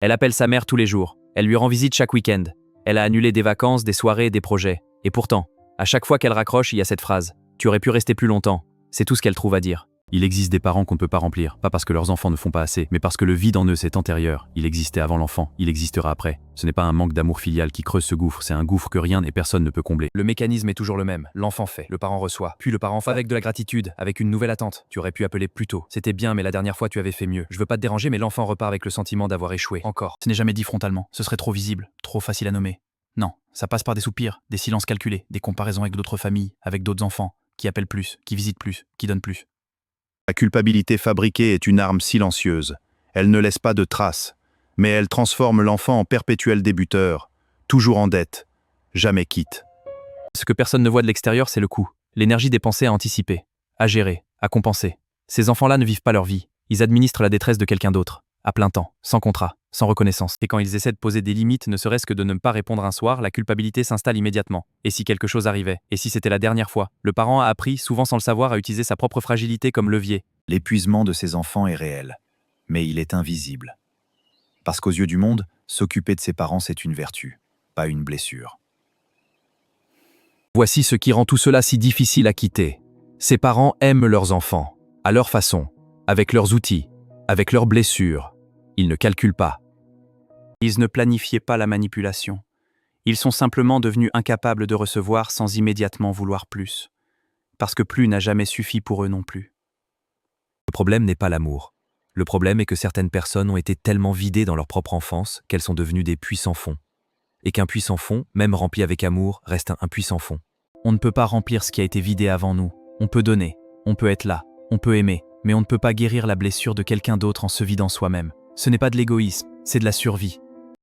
Elle appelle sa mère tous les jours. Elle lui rend visite chaque week-end. Elle a annulé des vacances, des soirées, des projets. Et pourtant, à chaque fois qu'elle raccroche, il y a cette phrase. Tu aurais pu rester plus longtemps. C'est tout ce qu'elle trouve à dire. Il existe des parents qu'on ne peut pas remplir, pas parce que leurs enfants ne font pas assez, mais parce que le vide en eux c'est antérieur. Il existait avant l'enfant, il existera après. Ce n'est pas un manque d'amour filial qui creuse ce gouffre, c'est un gouffre que rien et personne ne peut combler. Le mécanisme est toujours le même. L'enfant fait, le parent reçoit, puis le parent fait avec de la gratitude, avec une nouvelle attente. Tu aurais pu appeler plus tôt. C'était bien, mais la dernière fois tu avais fait mieux. Je veux pas te déranger, mais l'enfant repart avec le sentiment d'avoir échoué. Encore. Ce n'est jamais dit frontalement. Ce serait trop visible, trop facile à nommer. Non, ça passe par des soupirs, des silences calculés, des comparaisons avec d'autres familles, avec d'autres enfants, qui appellent plus, qui visitent plus, qui donnent plus. La culpabilité fabriquée est une arme silencieuse. Elle ne laisse pas de traces, mais elle transforme l'enfant en perpétuel débuteur, toujours en dette, jamais quitte. Ce que personne ne voit de l'extérieur, c'est le coût, l'énergie dépensée à anticiper, à gérer, à compenser. Ces enfants-là ne vivent pas leur vie, ils administrent la détresse de quelqu'un d'autre, à plein temps, sans contrat, sans reconnaissance. Et quand ils essaient de poser des limites, ne serait-ce que de ne pas répondre un soir, la culpabilité s'installe immédiatement. Et si quelque chose arrivait? Et si c'était la dernière fois? Le parent a appris, souvent sans le savoir, à utiliser sa propre fragilité comme levier. L'épuisement de ces enfants est réel, mais il est invisible. Parce qu'aux yeux du monde, s'occuper de ses parents, c'est une vertu, pas une blessure. Voici ce qui rend tout cela si difficile à quitter. Ces parents aiment leurs enfants, à leur façon, avec leurs outils, avec leurs blessures. Ils ne calculent pas. Ils ne planifiaient pas la manipulation. Ils sont simplement devenus incapables de recevoir sans immédiatement vouloir plus. Parce que plus n'a jamais suffi pour eux non plus. Le problème n'est pas l'amour. Le problème est que certaines personnes ont été tellement vidées dans leur propre enfance qu'elles sont devenues des puits sans fond. Et qu'un puits sans fond, même rempli avec amour, reste un puits sans fond. On ne peut pas remplir ce qui a été vidé avant nous. On peut donner, on peut être là, on peut aimer, mais on ne peut pas guérir la blessure de quelqu'un d'autre en se vidant soi-même. Ce n'est pas de l'égoïsme, c'est de la survie.